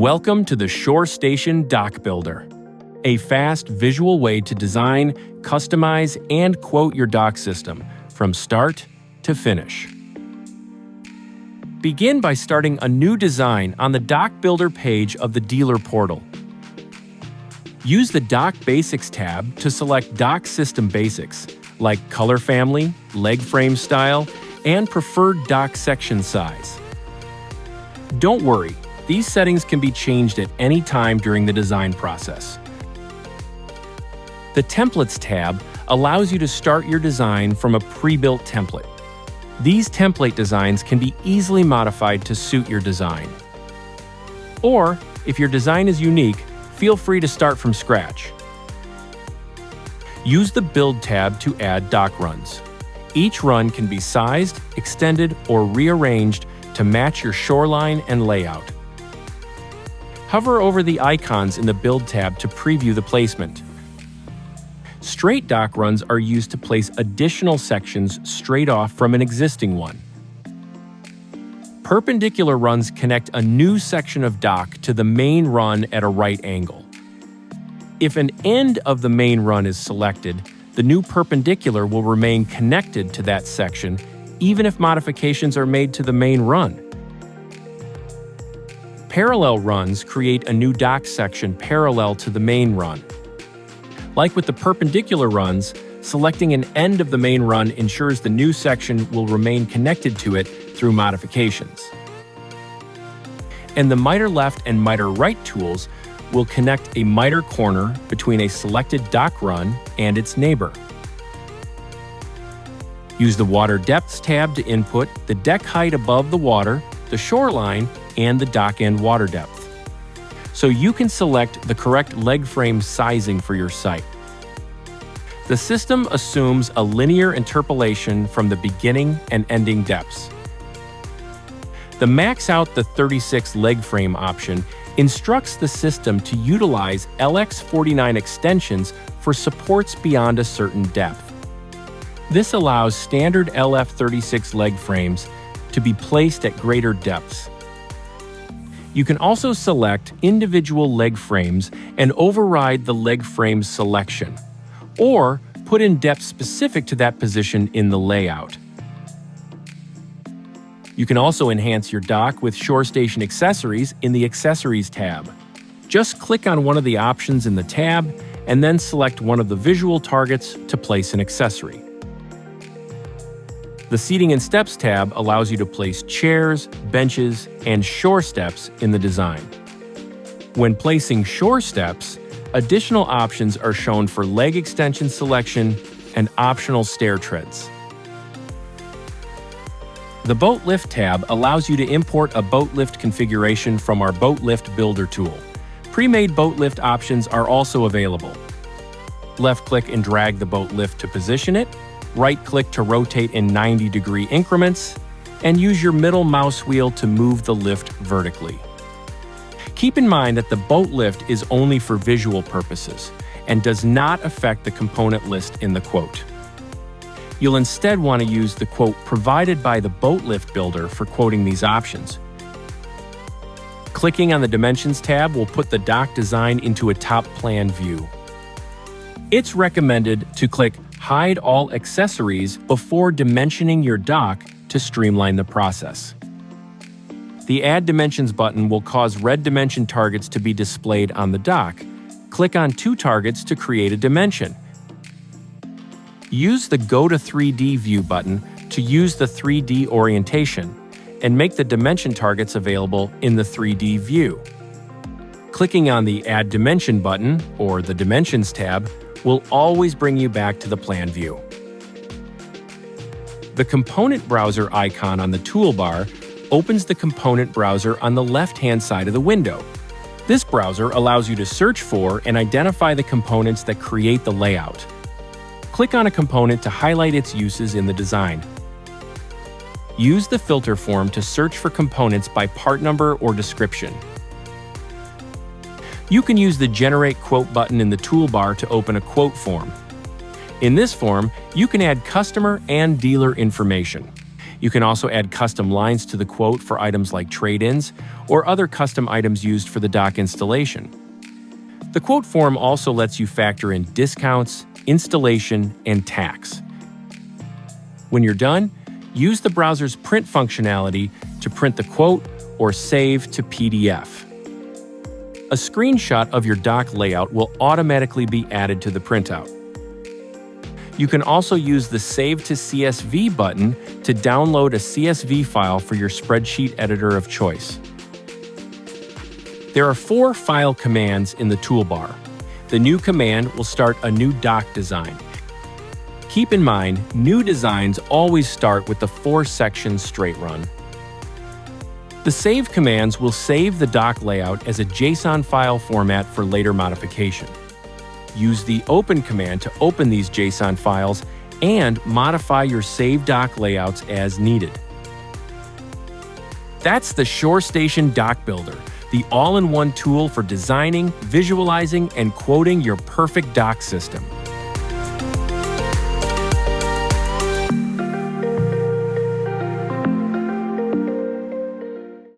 Welcome to the ShoreStation Dock Builder, a fast visual way to design, customize, and quote your dock system from start to finish. Begin by starting a new design on the Dock Builder page of the dealer portal. Use the Dock Basics tab to select dock system basics like color family, leg frame style, and preferred dock section size. Don't worry, these settings can be changed at any time during the design process. The Templates tab allows you to start your design from a pre-built template. These template designs can be easily modified to suit your design. Or, if your design is unique, feel free to start from scratch. Use the Build tab to add dock runs. Each run can be sized, extended, or rearranged to match your shoreline and layout. Hover over the icons in the Build tab to preview the placement. Straight dock runs are used to place additional sections straight off from an existing one. Perpendicular runs connect a new section of dock to the main run at a right angle. If an end of the main run is selected, the new perpendicular will remain connected to that section, even if modifications are made to the main run. Parallel runs create a new dock section parallel to the main run. Like with the perpendicular runs, selecting an end of the main run ensures the new section will remain connected to it through modifications. And the miter left and miter right tools will connect a miter corner between a selected dock run and its neighbor. Use the Water Depths tab to input the deck height above the water, the shoreline, and the dock end water depth, so you can select the correct leg frame sizing for your site. The system assumes a linear interpolation from the beginning and ending depths. The Max Out the 36 leg frame option instructs the system to utilize LX49 extensions for supports beyond a certain depth. This allows standard LF36 leg frames to be placed at greater depths. You can also select individual leg frames and override the leg frame selection, or put in depth specific to that position in the layout. You can also enhance your dock with ShoreStation accessories in the Accessories tab. Just click on one of the options in the tab and then select one of the visual targets to place an accessory. The Seating and Steps tab allows you to place chairs, benches, and shore steps in the design. When placing shore steps, additional options are shown for leg extension selection and optional stair treads. The Boat Lift tab allows you to import a boat lift configuration from our Boat Lift Builder tool. Pre-made boat lift options are also available. Left-click and drag the boat lift to position it, right-click to rotate in 90-degree increments, and use your middle mouse wheel to move the lift vertically. Keep in mind that the boat lift is only for visual purposes and does not affect the component list in the quote. You'll instead want to use the quote provided by the Boat Lift Builder for quoting these options. Clicking on the Dimensions tab will put the dock design into a top plan view. It's recommended to click Hide All Accessories before dimensioning your dock to streamline the process. The Add Dimensions button will cause red dimension targets to be displayed on the dock. Click on two targets to create a dimension. Use the Go to 3D View button to use the 3D orientation and make the dimension targets available in the 3D view. Clicking on the Add Dimension button, or the Dimensions tab, will always bring you back to the plan view. The Component Browser icon on the toolbar opens the component browser on the left-hand side of the window. This browser allows you to search for and identify the components that create the layout. Click on a component to highlight its uses in the design. Use the filter form to search for components by part number or description. You can use the Generate Quote button in the toolbar to open a quote form. In this form, you can add customer and dealer information. You can also add custom lines to the quote for items like trade-ins or other custom items used for the dock installation. The quote form also lets you factor in discounts, installation, and tax. When you're done, use the browser's print functionality to print the quote or save to PDF. A screenshot of your dock layout will automatically be added to the printout. You can also use the Save to CSV button to download a CSV file for your spreadsheet editor of choice. There are 4 file commands in the toolbar. The new command will start a new dock design. Keep in mind, new designs always start with the 4-section straight run. The Save commands will save the dock layout as a JSON file format for later modification. Use the Open command to open these JSON files and modify your saved dock layouts as needed. That's the ShoreStation Dock Builder, the all-in-one tool for designing, visualizing, and quoting your perfect dock system.